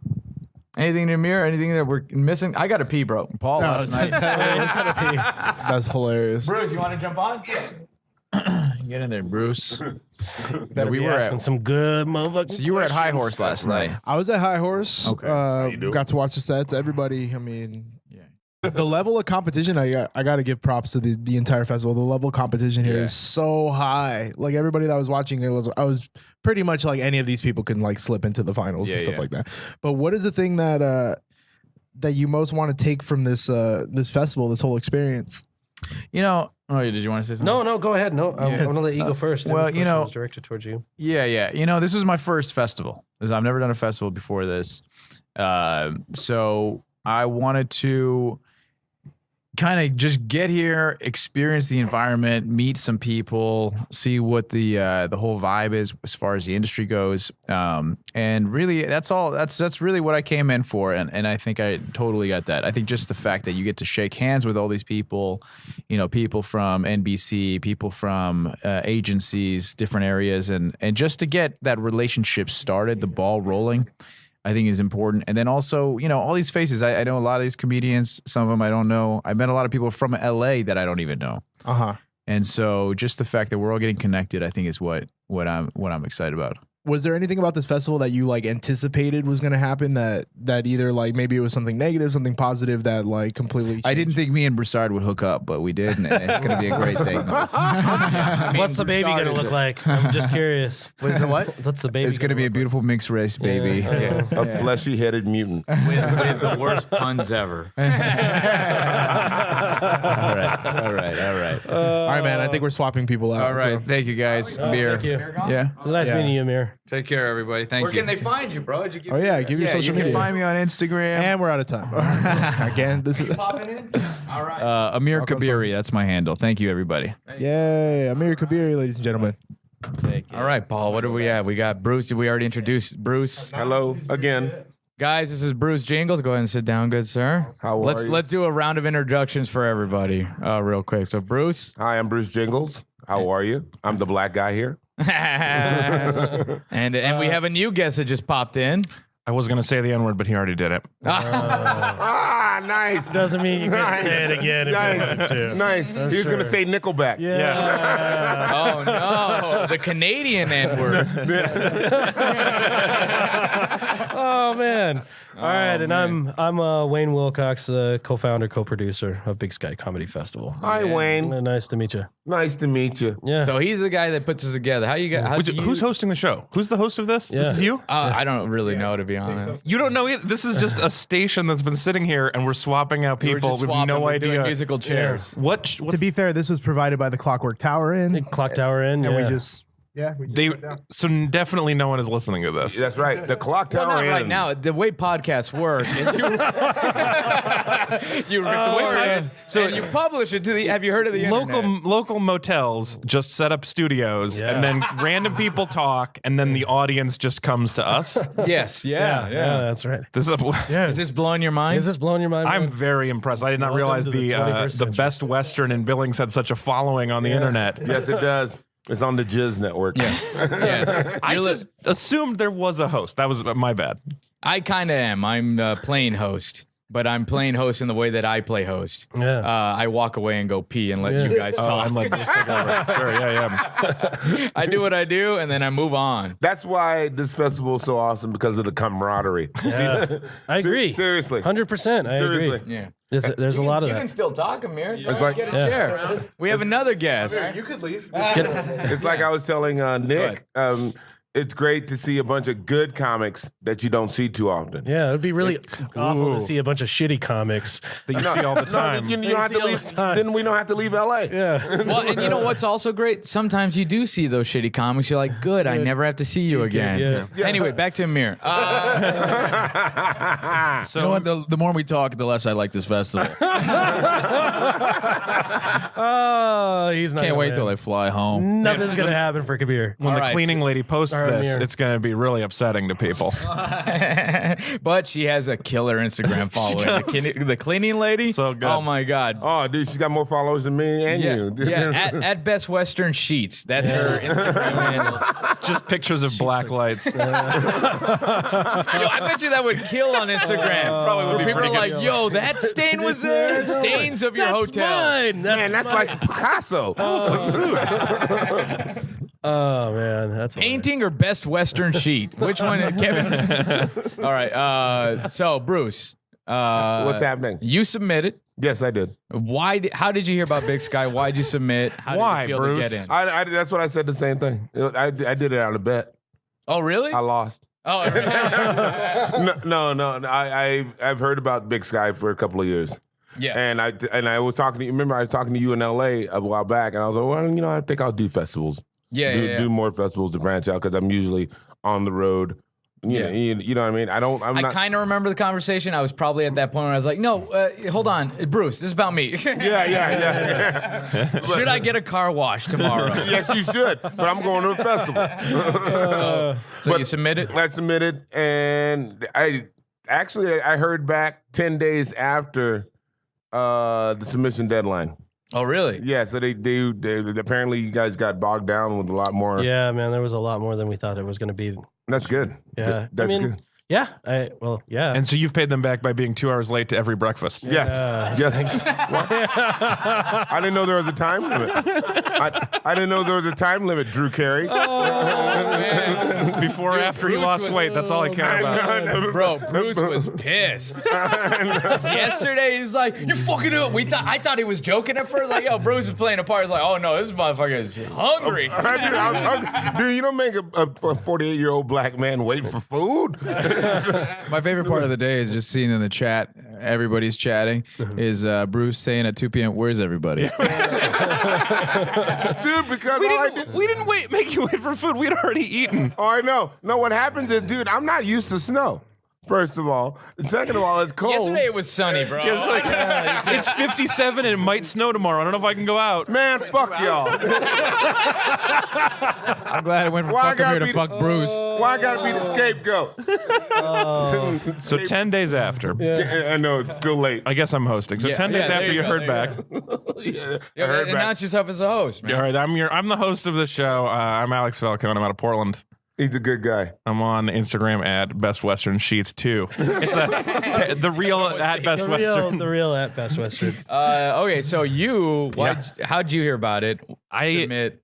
Anything to Amir? Anything that we're missing? I got to pee, bro. Paul last night. That's hilarious. Bruce, you want to jump on? Get in there, Bruce. Better we be were asking at, some good motherfucking so you were at High questions. Horse last night. I was at High Horse. Okay. you doing? Got to watch the sets. Everybody, I mean, Yeah. the level of competition, I got to give props to the entire festival. The level of competition here is so high. Like everybody that was watching, I was pretty much like any of these people can like slip into the finals and stuff like that. But what is the thing that you most want to take from this this festival, this whole experience? You know, did you want to say something? No, go ahead. No, I'm going to let you go first. well, This you know- question was directed towards you. Yeah. You know, this was my first festival. I've never done a festival before this. So I wanted to kind of just get here, experience the environment, meet some people, see what the whole vibe is as far as the industry goes, and really that's all. That's really what I came in for, and I think I totally got that. I think just the fact that you get to shake hands with all these people, people from NBC, people from agencies, different areas, and just to get that relationship started, the ball rolling, I think is important. And then also, all these faces. I know a lot of these comedians. Some of them I don't know. I met a lot of people from LA that I don't even know. And so just the fact that we're all getting connected, I think is what I'm excited about. Was there anything about this festival that you like anticipated was going to happen that either like maybe it was something negative, something positive that like completely changed? I didn't think me and Broussard would hook up, but we did, and it's going to be a great thing. What's the baby going to look like? I'm just curious. What's the what? What's the baby? It's going to be a beautiful mixed race baby. A fleshy-headed mutant. With the worst puns ever. All right. All right, man. I think we're swapping people out. All right. so. Thank you, guys. Amir. Thank you. Yeah. It was nice meeting you, Amir. Take care, everybody. Thank Where you. can they find you, bro? Did you give Oh yeah, give your Yeah, social you can media. find me on Instagram. And we're out of time. Again, this is popping in? All right. Amir Kabiri. That's my handle. Thank you, everybody. yay, Amir Kabiri, ladies and gentlemen. All right, Paul. What do we have? We got Bruce. Did we already introduce Bruce? Hello again. Guys, this is Bruce Jingles. Go ahead and sit down, good sir. How are you? Let's do a round of introductions for everybody, real quick. So, Bruce. Hi, I'm Bruce Jingles. How are you? I'm the black guy here. and we have a new guest that just popped in. I was going to say the N-word, but he already did it. Ah, nice. Doesn't mean you can't say it again if you wanted to. Nice. He was going to say Nickelback. Yeah. Oh no, the Canadian N-word. Oh man. All right, and I'm Wayne Wilcox, the co-founder, co-producer of Big Sky Comedy Festival. Hi, Wayne. Nice to meet you. Nice to meet you. Yeah. So he's the guy that puts us together. How you got? Who's hosting the show? Who's the host of this? Yeah. This is you? I don't really know, to be honest. You don't know either. This is just a station that's been sitting here, and we're swapping out We're people. just We have swapping, no we're doing idea. musical chairs. What's To be fair, this was provided by the Clockwork Tower Inn. Clock Tower Inn. And yeah. we just they? So definitely no one is listening to this. That's right. The clock Well, tower not right Inn. now. The way podcasts work, is you record it, so you publish it to the. Have you heard of the internet? Local motels just set up studios, Yeah. and then random people talk, and then the audience just comes to us. Yes. Yeah. That's right. This is. Is this blowing your mind? Is this blowing your mind? I'm man? very impressed. I did not Welcome realize to the the 21st century. Best Western in Billings had such a following on the internet. Yes, it does. It's on the Jizz Network. Yes. I just assumed there was a host. That was my bad. I kind of am. I'm the playing host, but I'm playing host in the way that I play host. Yeah. I walk away and go pee and let you guys talk. I'm like, just take over. Sure, yeah. I do what I do, and then I move on. That's why this festival is so awesome, because of the camaraderie. Yeah. I agree. Seriously. 100%. I Seriously. agree. Yeah. There's a lot of You can that. still talk, Amir. like- Get a chair. We have another guest. You could leave. It's like I was telling Nick. It's great to see a bunch of good comics that you don't see too often. Yeah, it'd be really awful to see a bunch of shitty comics. That you see all the time. You don't have to leave. Then we don't have to leave LA. Yeah. Well, and you know what's also great? Sometimes you do see those shitty comics. You're like, good, I never have to see you again. Yeah. Anyway, back to Amir. So You know what? The more we talk, the less I like this festival. Oh, he's not. Can't gonna wait win. till I fly home. Nothing's gonna happen for Kabir. when the right, cleaning lady posts All right, this, Amir. it's going to be really upsetting to people. But she has a killer Instagram following. The cleaning lady. So good. Oh my God. Oh, dude, she's got more followers than me and you. Yeah, at Best Western Sheets. That's her Instagram handle. It's just pictures of black lights. Yo, I bet you that would kill on Instagram. Probably would Where be people are pretty like, yo, that stain was there. Stains of your That's hotel. mine. Man, that's like Picasso. Oh man, that's Painting or Best Western Sheet? Which one, Kevin? All right. So, Bruce. What's happening? You submitted. Yes, I did. How did you hear about Big Sky? Why'd you submit? How Why, did you feel Bruce? to get in? I that's what I said. The same thing. I did it out of bet. Oh, really? I lost. Oh, No. I've heard about Big Sky for a couple of years. yeah. And I was talking to you. Remember, I was talking to you in LA a while back, and I was like, well, I think I'll do festivals. Yeah. Do more festivals to branch out, because I'm usually on the road You know what I mean? I kind of remember the conversation. I was probably at that point where I was like, no, hold on, Bruce, this is about me. Yeah. Should I get a car wash tomorrow? Yes, you should. But I'm going to a festival. So you submitted? I submitted, and I heard back 10 days after the submission deadline. Oh, really? Yeah, so they apparently you guys got bogged down with a lot more. Yeah, man, there was a lot more than we thought it was going to be. That's good. Yeah. That's good. Yeah. Yeah. And so you've paid them back by being 2 hours late to every breakfast. Yes. I didn't know there was a time limit. I didn't know there was a time limit, Drew Carey. Before or after he lost weight, that's all I care about. Bro, Bruce was pissed. Yesterday, he's like, "You fucking up." I thought he was joking at first. Like, yo, Bruce is playing a part. He's like, "Oh no, this motherfucker is hungry." Dude, I was hungry. Dude, you don't make a 48-year-old black man wait for food. My favorite part of the day is just seeing in the chat, everybody's chatting, is Bruce saying at 2 p.m., "Where's everybody?" Dude, because We didn't make you wait for food. We'd already eaten. Oh, I know. No, what happens is, dude, I'm not used to snow. First of all, and second of all, it's cold. Yesterday it was sunny, bro. It's like it's 57 and it might snow tomorrow. I don't know if I can go out. Man, fuck y'all. I'm glad I went from fuck Amir to fuck Bruce. Why I gotta be the scapegoat? So 10 days after, I know it's still late. I guess I'm hosting. So 10 days there after you you go, heard there back. I heard back. Announce yourself as a host, man. All right, I'm the host of the show. I'm Alex Falcone. I'm out of Portland. He's a good guy. I'm on Instagram at Best Western Sheets 2. It's the real at Best Western. The real at Best Western. Okay, so how'd you hear about it? I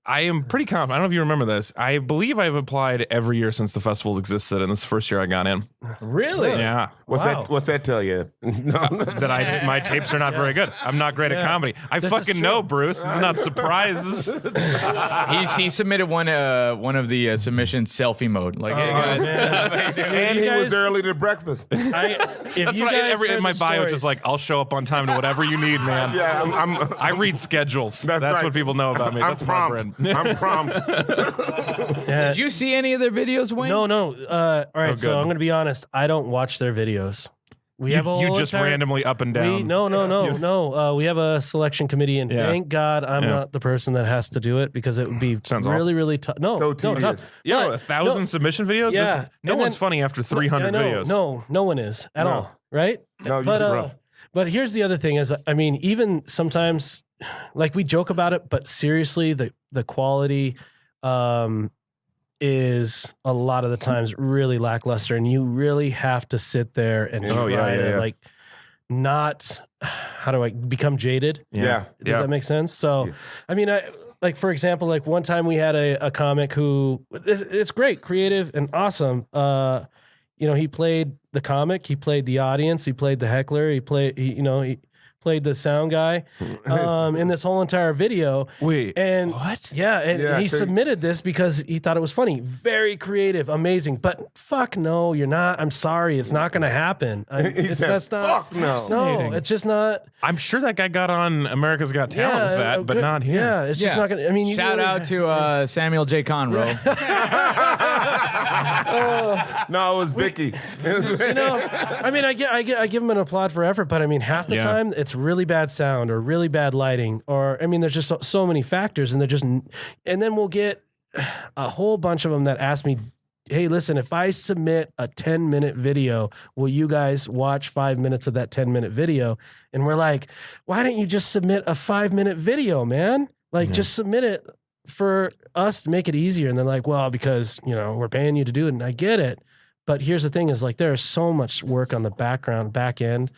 am pretty confident. I don't know if you remember this. I believe I've applied every year since the festival existed, and this is the first year I got in. Really? Yeah. What's that tell you? That my tapes are not very good. I'm not great at comedy. I fucking know, Bruce. This is not surprises. He submitted one of the submissions selfie mode. Like, hey guys, and he was early to breakfast. That's what in my bio it's just like, I'll show up on time to whatever you need, man. Yeah, I read schedules. That's right. what people know about me. That's my brand. I'm prompt. Did you see any of their videos, Wayne? No. All right, so good. I'm going to be honest. I don't watch their videos. We have You just randomly up and down. No. We have a selection committee, and thank God I'm not the person that has to do it because it would be really tough. No, So no, tedious. tough. Yeah, But 1,000 submission videos? Yeah. No And one's then- funny after 300 I know, videos. No one is at all. Right? No, But it's rough. but here's the other thing: is I mean, even sometimes, like we joke about it, but seriously, the quality is a lot of the times really lackluster, and you really have to sit there and try to like not. How do I become jaded? Yeah. Does that make sense? So, I mean, like for example, like one time we had a comic who it's great, creative, and awesome. He played the comic, he played the audience, he played the heckler, he played the sound guy in this whole entire video. Wait, and what? Yeah, and he submitted this because he thought it was funny. Very creative, amazing. But fuck no, you're not. I'm sorry, it's not going to happen. That's not. Fuck no. No, it's just not. I'm sure that guy got on America's Got Talent with that, but not here. Yeah, it's just not going to. I mean, shout out to Samuel J. Conroe. No, it was Vicky. I mean, I give him an applaud for effort, but I mean, half the time it's really bad sound or really bad lighting, or I mean, there's just so many factors, and then we'll get a whole bunch of them that ask me, "Hey, listen, if I submit a 10-minute video, will you guys watch 5 minutes of that 10-minute video?" And we're like, "Why don't you just submit a 5-minute video, man? Like, just submit it for us to make it easier." And they're like, "Well, because we're paying you to do it," and I get it. But here's the thing: is like there's so much work on the back end.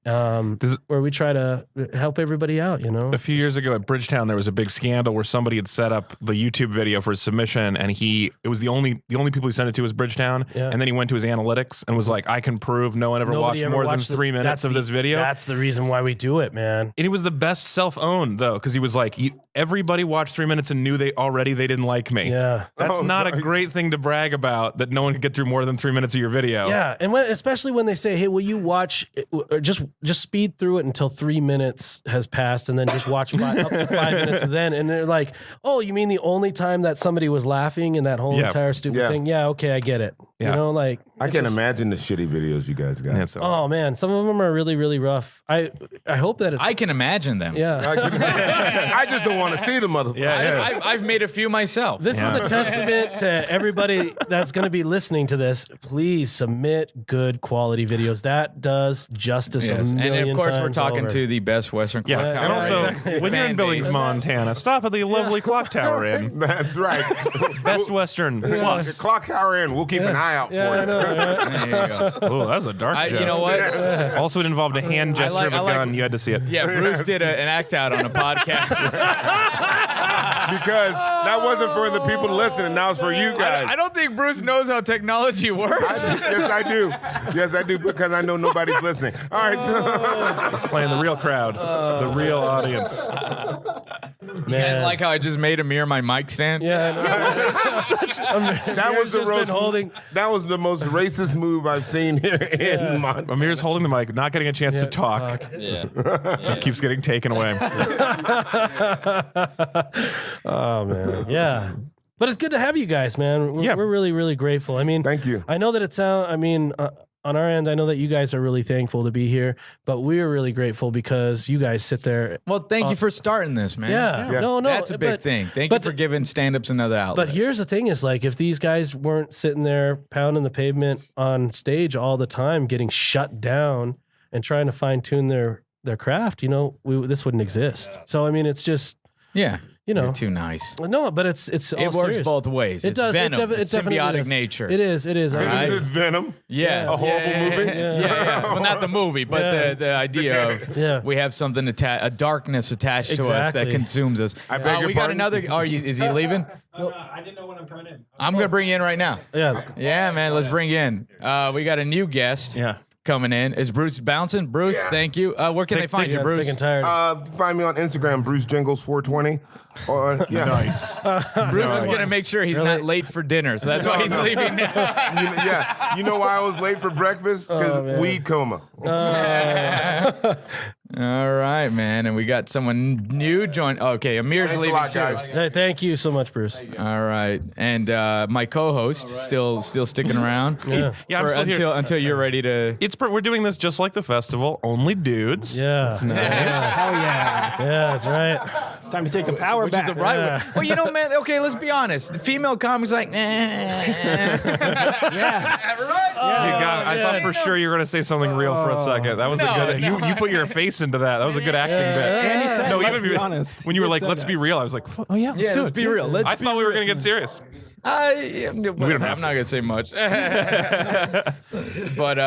Where we try to help everybody out, A few years ago at Bridgetown, there was a big scandal where somebody had set up the YouTube video for his submission, and it was the only people he sent it to was Bridgetown, and then he went to his analytics and was like, "I can prove no one ever watched more than 3 minutes of this video." That's the reason why we do it, man. And it was the best self-owned though, because he was like, everybody watched 3 minutes and knew they didn't like me. Yeah, that's not a great thing to brag about, that no one could get through more than 3 minutes of your video. Yeah, and especially when they say, "Hey, will you watch?" Or just speed through it until 3 minutes has passed, and then just watch up to 5 minutes. And they're like, "Oh, you mean the only time that somebody was laughing in that whole entire stupid thing?" Yeah, okay, I get it. You know, like I can't imagine the shitty videos you guys got. Yeah, so oh man, some of them are really, really rough. I hope that it's. I can imagine them. Yeah. I just don't want to see the motherfucker. Yeah. I've made a few myself. This is a testament to everybody that's going to be listening to this. Please submit good quality videos. That does justice a million and of course, we're times talking over. to the best Western clock Yeah, tower. and also exactly. when you're in Billings, Montana, stop at the lovely Clock Tower Inn. That's right. Best Western Plus. Clock Tower Inn. We'll keep an eye out for I it. know, right? There you go. Oh, that was a dark joke. You know what? Also, it involved a hand gesture of a gun. You had to see it. Yeah, Bruce did an act out on a podcast. Because that wasn't for the people listening. That was for you guys. I don't think Bruce knows how technology works. Yes, I do. Yes, I do, because I know nobody's listening. All right. He's playing the real crowd, the real audience. You guys like how I just made Amir my mic stand? Yeah, I know. That was the just been roast. holding- That was the most racist move I've seen here in Montana. Amir's holding the mic, not getting a chance to talk. Yeah. Just keeps getting taken away. Oh man, yeah. But it's good to have you guys, man. We're really, really grateful. I mean, Thank you. I know that it sounds. I mean, on our end, I know that you guys are really thankful to be here, but we're really grateful because you guys sit there. Well, thank you for starting this, man. Yeah, no, That's a big thing. Thank you for giving stand-ups another outlet. But here's the thing: is like if these guys weren't sitting there pounding the pavement on stage all the time, getting shut down and trying to fine tune their craft, you know, this wouldn't exist. So I mean, it's just yeah, you know, you're too nice. no, but it's all It works serious. both ways. It It's does. venom. It It's definitely symbiotic is. nature. It is. It is. Right. This is Venom. Yeah. A horrible movie? Yeah. Well, not the movie, but the idea of we have something a darkness attached to us that Exactly. consumes us. I beg your we got pardon? another. Is he leaving? I didn't know when I'm coming in. I'm gonna bring you in right now. Yeah. Yeah, man. Let's bring you in. We got a new guest. Yeah. Coming in. Is Bruce bouncing? Bruce, thank you. Where can they find you, Bruce? Sick and tired. Find me on Instagram, Bruce Jingles 420. Or Nice. Bruce is going to make sure he's not late for dinner, so that's why he's leaving now. You know why I was late for breakfast? Because weed coma. All right, man. And we got someone new join. Okay, Amir's Thanks a leaving lot, too. guys. Hey, thank you so much, Bruce. All right. And my co-host still sticking around. Yeah. Yeah, I'm still here. until you're ready to. We're doing this just like the festival, only dudes. Yeah. Hell yeah. Yeah, that's right. It's time to take the power Which back. is the right way. Well, you know, man. Okay, let's be honest. The female comic's like, nah. I thought for sure you were going to say something real for a second. That was a good. You put your face into that. That was a good acting bit. And he said, No, let's even be honest. when you were He like, said "Let's that. be real," I was like, "Oh yeah, let's do Let's it." be real. I thought we were going to get serious. I'm don't have not gonna say much. But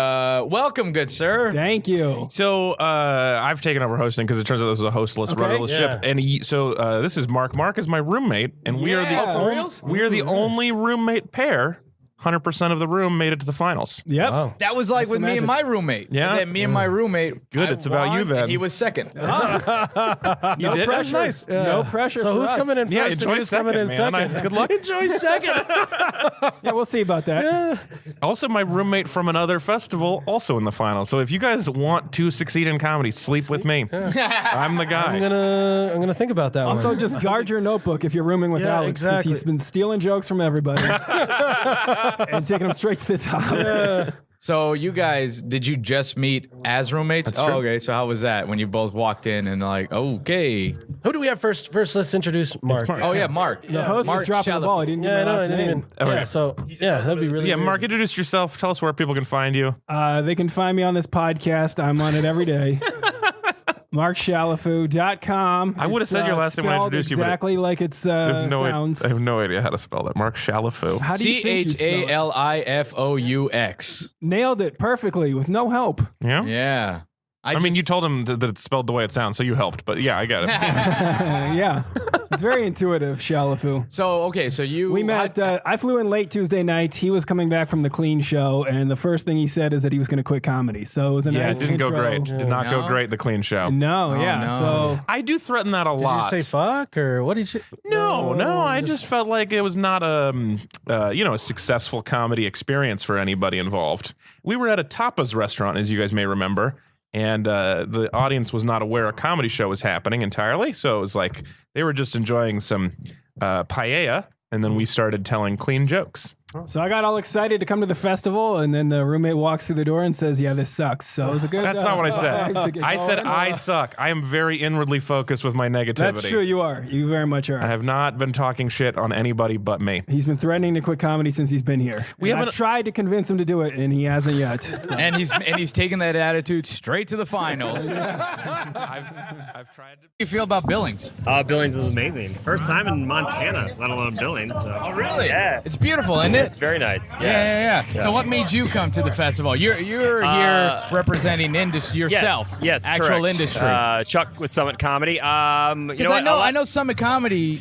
welcome, good sir. Thank you. So I've taken over hosting because it turns out this was a hostless, rudderless ship. And this is Mark. Mark is my roommate, and we are the Oh, for reals? we are the only roommate pair. 100% of the room made it to the finals. Yep. Wow. That was like with me and my roommate. Yeah? And then me and my roommate. Good, I it's about you won, then. and he was second. You No did? pressure. Nice. No pressure. So for who's us. coming in Yeah, first? and enjoy who's second, coming in man. second? Good luck. Enjoy second. Yeah, we'll see about that. Also, my roommate from another festival, also in the finals. So if you guys want to succeed in comedy, sleep with me. I'm the guy. I'm gonna think about that Also, one. just guard your notebook if you're rooming with Yeah, Alex, because exactly. he's been stealing jokes from everybody and taking them straight to the top. So you guys, did you just meet as roommates? That's true. Okay. So how was that when you both walked in and like, okay. Who do we have first? First, let's introduce Mark. Oh yeah, Mark. The host Mark was dropping the Chalifoux. ball. He didn't give Yeah, me I know. last I didn't name. even. Yeah. So that'd be really. Yeah, weird. Mark, introduce yourself. Tell us where people can find you. They can find me on this podcast. I'm on it every day. MarkChalifoux.com. I would have said your last name when I introduced you, but exactly like it sounds. I have no idea how to spell that. Mark Chalifoux. How do you think you spell it? CHALIFOUX. Nailed it perfectly with no help. Yeah? Yeah. I mean, you told him that it's spelled the way it sounds, so you helped. But yeah, I got it. Yeah, it's very intuitive, Chalifoux. So okay, so you We met. I flew in late Tuesday night. He was coming back from the clean show, and the first thing he said is that he was going to quit comedy. So it was a Yeah, nice it didn't go intro. great. Did not go No? great, the clean show. No, Oh, yeah. no. So I do threaten that a Did lot. you say fuck or what did you? No, I just felt like it was not a successful comedy experience for anybody involved. We were at a tapas restaurant, as you guys may remember, and the audience was not aware a comedy show was happening entirely. So it was like they were just enjoying some paella, and then we started telling clean jokes. So I got all excited to come to the festival, and then the roommate walks through the door and says, "Yeah, this sucks." So it was a good. That's not what I said. to get I said going. I suck. I am very inwardly focused with my negativity. That's true. You are. You very much are. I have not been talking shit on anybody but me. He's been threatening to quit comedy since he's been here. I've tried to convince him to do it, and he hasn't yet. And he's taken that attitude straight to the finals. I've tried to. How do you feel about Billings? Billings is amazing. First time in Montana, let alone Billings. So. Oh, really? Yeah. It's beautiful, isn't it? It's very nice. Yeah. So what made you come to the festival? You're here representing industry yourself. Yes, actual correct. industry. Chuck with Summit Comedy. Because I know Summit Comedy.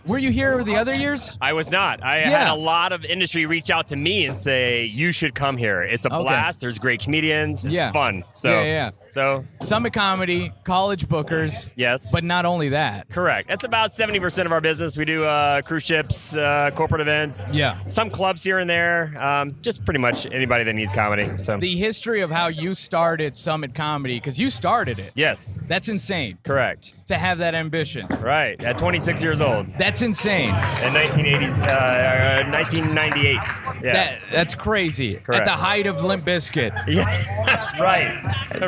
Were you here the other years? I was not. I had a lot of industry reach out to me and say, you should come here. It's a blast. There's great comedians. It's fun. So, So Summit Comedy, college bookers. Yes. But not only that. Correct. That's about 70% of our business. We do cruise ships, corporate events. Yeah. Some clubs here and there. Just pretty much anybody that needs comedy. So The history of how you started Summit Comedy, because you started it. Yes. That's insane. Correct. To have that ambition. Right. At 26 years old. That's insane. In 1998. Yeah. That's crazy. Correct. At the height of Limp Bizkit. Yeah. Right.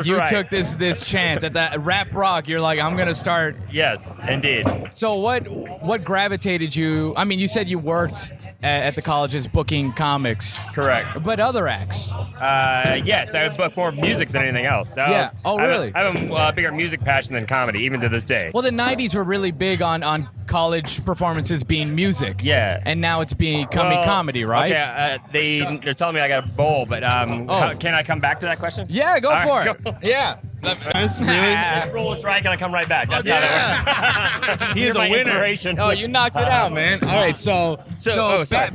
You Right. took this chance at that rap rock. You're like, I'm gonna start. Yes, indeed. So what gravitated you? I mean, you said you worked at the colleges booking comics. Correct. But other acts. Yes, I would book more music than anything else. Really? I have a bigger music passion than comedy, even to this day. Well, the '90s were really big on college performances being music. Yeah. And now it's becoming comedy, right? Okay. They're telling me I got a bowl, but can I come back to that question? Yeah, go All for right, it. go. Yeah. Let's roll this right. Can I come right back? That's how that works. He is You're a my winner. inspiration. Oh, you knocked it out, man. All right, so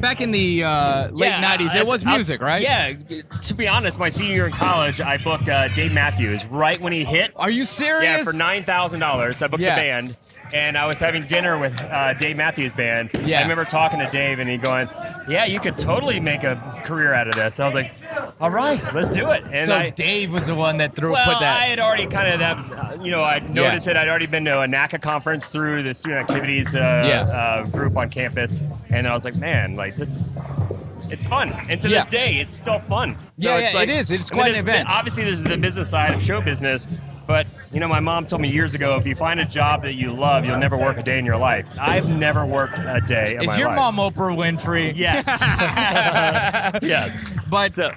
back in the late '90s, it was music, right? Yeah. To be honest, my senior year in college, I booked Dave Matthews right when he hit. Are you serious? Yeah, for $9,000. I booked the band. And I was having dinner with Dave Matthews Band. Yeah. I remember talking to Dave, and he going, "Yeah, you could totally make a career out of this." I was like, "All right, let's do it." And so Dave was the one that put that. I had already kind of I'd noticed it. I'd already been to a NACA conference through the student activities group on campus, and I was like, "Man, like it's fun." And to this day, it's still fun. So it's like, it is. It's quite an event. Obviously, there's the business side of show business. But, my mom told me years ago, if you find a job that you love, you'll never work a day in your life. I've never worked a day of my life. Is your mom Oprah Winfrey? Yes. Yes. But so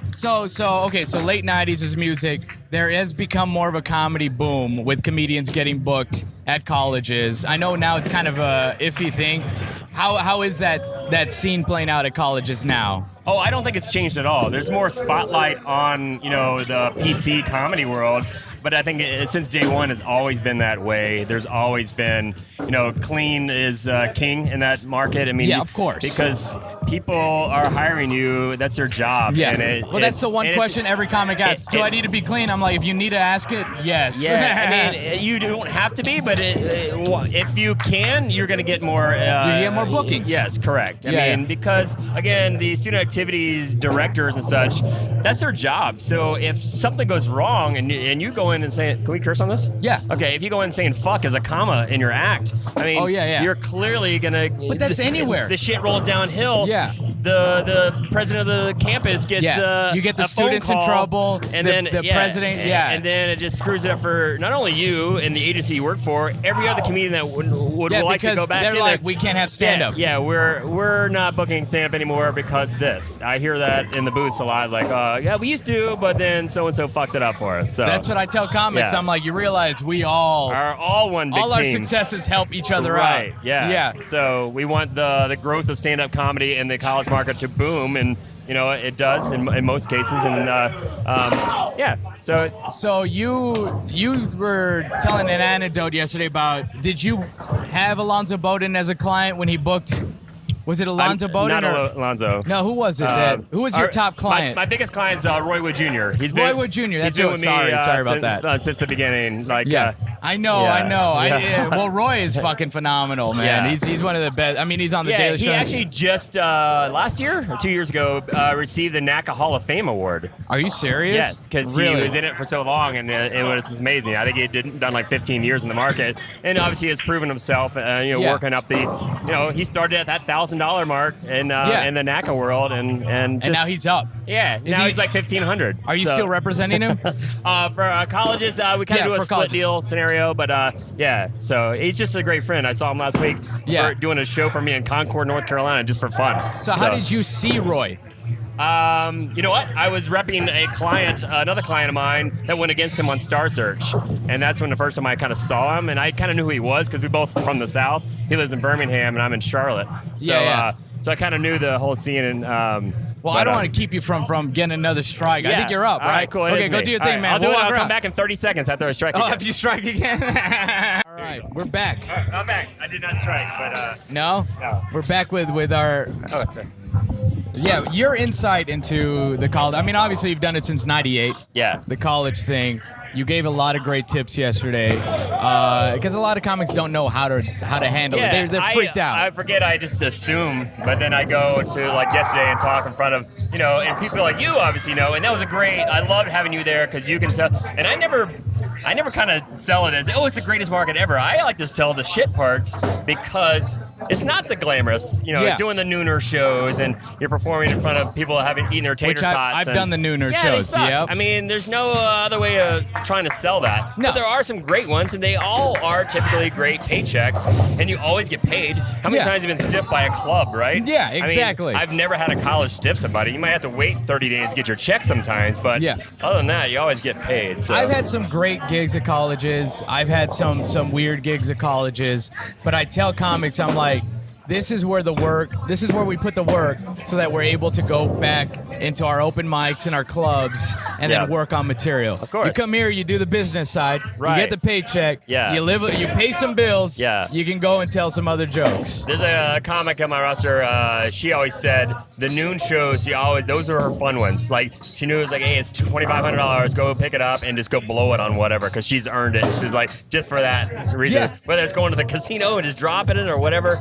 late 90s is music. There has become more of a comedy boom with comedians getting booked at colleges. I know now it's kind of a iffy thing. How is that scene playing out at colleges now? Oh, I don't think it's changed at all. There's more spotlight on, the PC comedy world. But I think since day one, it's always been that way. There's always been, clean is king in that market. I mean, yeah, of course. Because people are hiring you. That's their job. Yeah. And that's the one question every comic asks. Do I need to be clean? I'm like, if you need to ask it, yes. Yeah, I mean, you don't have to be, but if you can, you're going to get more. You get more bookings. Yes, correct. I mean, because, again, the student activities directors and such, that's their job. So if something goes wrong and you go in and say, can we curse on this? Yeah. Okay, if you go in saying fuck as a comma in your act, I mean, you're clearly going to... But that's anywhere. The shit rolls downhill. Yeah. The president of the campus gets you get the a students phone in call, trouble, and the president, and then it just screws it up for not only you and the agency you work for, every other comedian that would like to go back they're in like, there. we can't have stand-up. Yeah, we're not booking stand-up anymore because this. I hear that in the booths a lot, like, we used to, but then so-and-so fucked it up for us. So that's what I tell comics. I'm like, you realize we all are all one big all our team. successes help each other right, out. Yeah. So we want the growth of stand-up comedy in the college market to boom, and it does in most cases, and So you were telling an anecdote yesterday about, did you have Alonzo Bowden as a client when he booked? Was it Alonzo Bowden? Not Alonzo. No, who was it? Who was your top client? My biggest client is Roy Wood Jr. Roy Wood Jr. That's he's been with me sorry about since, that. Since the beginning. I know. Well, Roy is fucking phenomenal, man. Yeah. He's one of the best. I mean, he's on the Daily Show. He actually just last year or 2 years ago received the NACA Hall of Fame award. Are you serious? Yes, because he was in it for so long, and it was amazing. I think he had done like 15 years in the market, and obviously has proven himself. Working up the, he started at that $1,000 mark in the NACA world, and now he's up. Yeah, he's like 1,500. Are you still representing him? For colleges, we kind of do a split colleges. deal scenario, but so he's just a great friend. I saw him last week for doing a show for me in Concord, North Carolina, just for fun. So how did you see Roy? You know what? I was repping another client of mine that went against him on Star Search, and that's when the first time I kind of saw him, and I kind of knew who he was because we both from the South. He lives in Birmingham, and I'm in Charlotte. So, so I kind of knew the whole scene. And I don't want to keep you from getting another strike. I think you're up, right? All right, cool. Okay, go do your thing, man. I'll do it. I'll come back in 30 seconds after I strike again. Oh, if you strike again? All right, we're back. All right, I'm back. I did not strike, but... No? No. We're back with our... Oh, sorry. Yeah, your insight into the college. I mean, obviously you've done it since '98. Yeah. The college thing. You gave a lot of great tips yesterday because a lot of comics don't know how to handle it. They're freaked out. I forget. I just assume, but then I go to like yesterday and talk in front of and people like you obviously know, and that was a great. I loved having you there because you can tell. And I never kind of sell it as it's the greatest market ever. I like to tell the shit parts because it's not the glamorous. Doing the nooner shows and you're performing in front of people eating their tater tots. I've done the nooner they shows. suck. Yep. I mean, there's no other way of trying to sell that. No. But there are some great ones, and they all are typically great paychecks, and you always get paid. How many times have you been stiffed by a club, right? Yeah, exactly. I mean, I've never had a college stiff somebody. You might have to wait 30 days to get your check sometimes, but other than that, you always get paid. So. I've had some great gigs at colleges. I've had some weird gigs at colleges, but I tell comics, I'm like, this is where we put the work so that we're able to go back into our open mics and our clubs and then work on material. Of course. You come here, you do the business side, right. You get the paycheck, you pay some bills, you can go and tell some other jokes. There's a comic on my roster, she always said the noon shows, those are her fun ones. Like, she knew it was like, hey, it's $2,500, go pick it up and just go blow it on whatever, because she's earned it. She's like, just for that reason, whether it's going to the casino and just dropping it or whatever.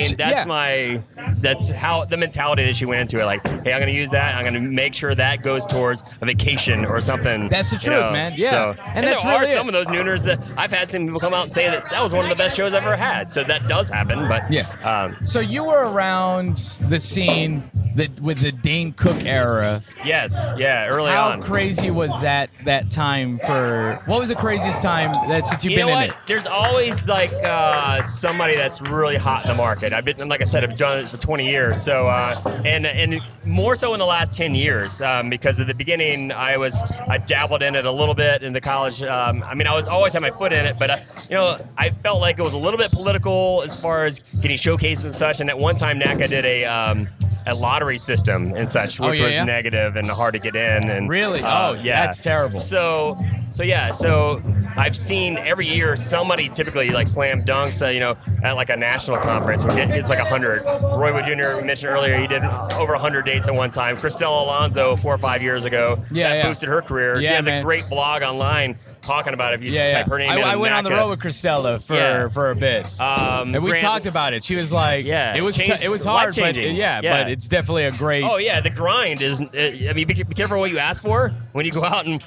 That's how the mentality that she went into it. Like, hey, I'm going to use that. I'm going to make sure that goes towards a vacation or something. That's the truth, man. Yeah. So, and there that's are really some of those nooners that I've had some people come out and say that was one of the best shows I've ever had. So that does happen. But so you were around the scene with the Dane Cook era. Yes. Yeah. Early on. How crazy was that time for? What was the craziest time since you've been in it? There's always like somebody that's really hot in the market. I've done it for 20 years. So and more so in the last 10 years because at the beginning I dabbled in it a little bit in the college. I was always had my foot in it, but I felt like it was a little bit political as far as getting showcases and such. And at one time NACA did a lottery system and such, which was negative and hard to get in. And really, that's terrible. So I've seen every year somebody typically like slam dunks, at like a national conference. It's like 100. Roy Wood Jr. mentioned earlier he did over 100 dates at one time. Christelle Alonso 4 or 5 years ago boosted her career. She has a great blog online talking about it. If you type her name in. I went on the road with Christella for a bit, and we talked about it. She was like, it was hard, but but it's definitely a great. Oh yeah, the grind is. Be careful what you ask for when you go out and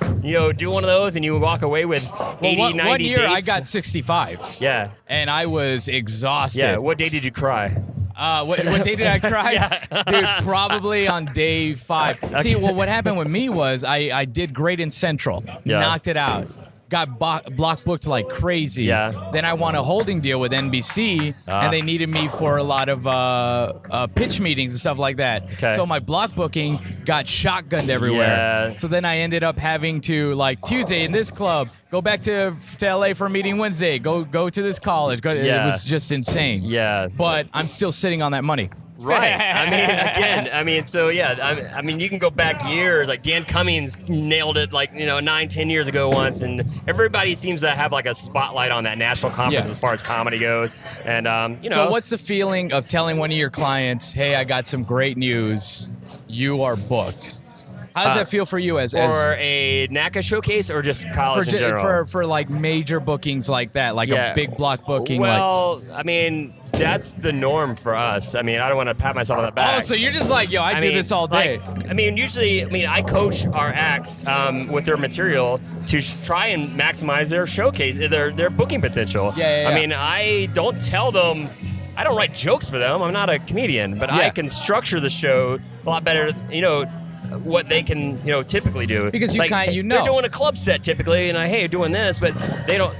do one of those and you walk away with 80, 90 one year dates. I got 65. Yeah, and I was exhausted. Yeah, what day did you cry? What day did I cry? Dude, probably on day 5. Okay. See, what happened with me was I did great in Central, knocked it out. Got block booked like crazy. Yeah. Then I won a holding deal with NBC, and they needed me for a lot of pitch meetings and stuff like that. Okay. So my block booking got shotgunned everywhere. Yeah. So then I ended up having to, like, Tuesday in this club, go back to LA for a meeting Wednesday, go to this college. It was just insane. Yeah. But I'm still sitting on that money. Right. You can go back years. Like Dan Cummings nailed it 9-10 years ago once, and everybody seems to have like a spotlight on that national conference as far as comedy goes. And So what's the feeling of telling one of your clients, hey, I got some great news, you are booked? How does that feel for you as for a NACA showcase or just college in general? For like major bookings like that, like a big block booking? Well, I mean, that's the norm for us. I mean, I don't want to pat myself on the back. Oh, so you're just like, yo, I do this all day. Usually, I coach our acts with their material to try and maximize their showcase, their booking potential. Yeah. I mean, I don't tell them, I don't write jokes for them. I'm not a comedian, but I can structure the show a lot better, what they can, typically do. Because they're doing a club set typically, and hey, doing this, but they don't,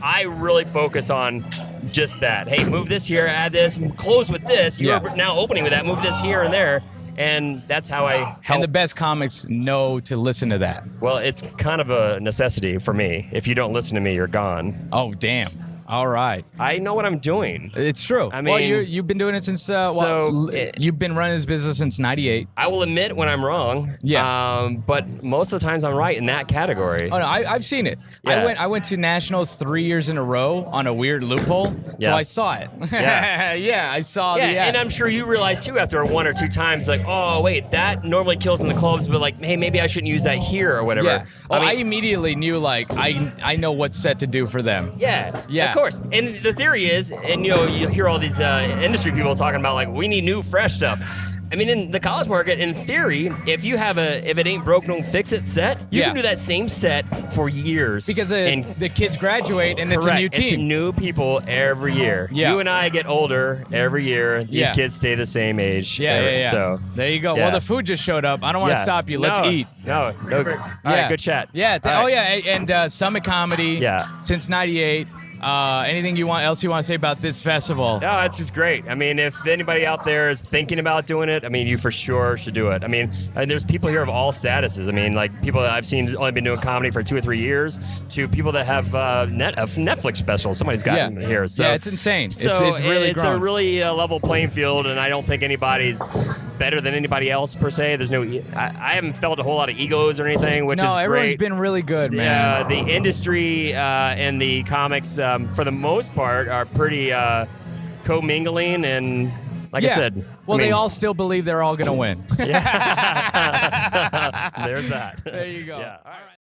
I really focus on just that. Hey, move this here, add this, close with this. You're now opening with that, move this here and there. And that's how I help. And the best comics know to listen to that. Well, it's kind of a necessity for me. If you don't listen to me, you're gone. Oh, damn. All right. I know what I'm doing. It's true. I mean, you've been doing it since, you've been running this business since 98. I will admit when I'm wrong. Yeah. But most of the times I'm right in that category. Oh, no, I've seen it. Yeah. I went to nationals 3 years in a row on a weird loophole. Yeah. So I saw it. Yeah. I saw and I'm sure you realize too after one or two times, oh, wait, that normally kills in the clubs, but hey, maybe I shouldn't use that here or whatever. Yeah. I immediately knew, I know what set to do for them. Yeah. Of course. And the theory is, and you hear all these industry people talking about we need new, fresh stuff. I mean, in the college market, in theory, if it ain't broke, don't fix it set, you can do that same set for years. Because the kids graduate and it's a new team. It's new people every year. Yeah. You and I get older every year. These kids stay the same age. Yeah. So there you go. Yeah. Well, the food just showed up. I don't want to stop you. Let's eat. No. All right, good chat. Yeah. All right. And Summit Comedy. Yeah. Since '98. Anything else you want to say about this festival? No, it's just great. I mean, if anybody out there is thinking about doing it, you for sure should do it. I mean, there's people here of all statuses. I mean, people that I've seen only been doing comedy for 2 or 3 years to people that have Netflix specials. Somebody's gotten here. So it's insane. So it's really it's grown. a really level playing field, and I don't think anybody's better than anybody else per se. There's I haven't felt a whole lot of egos or anything, which is great. No, everyone's been really good, man. The industry and the comics, for the most part, are pretty co-mingling, and like I said, well, they all still believe they're all going to win. There's that. There you go. Yeah. All right.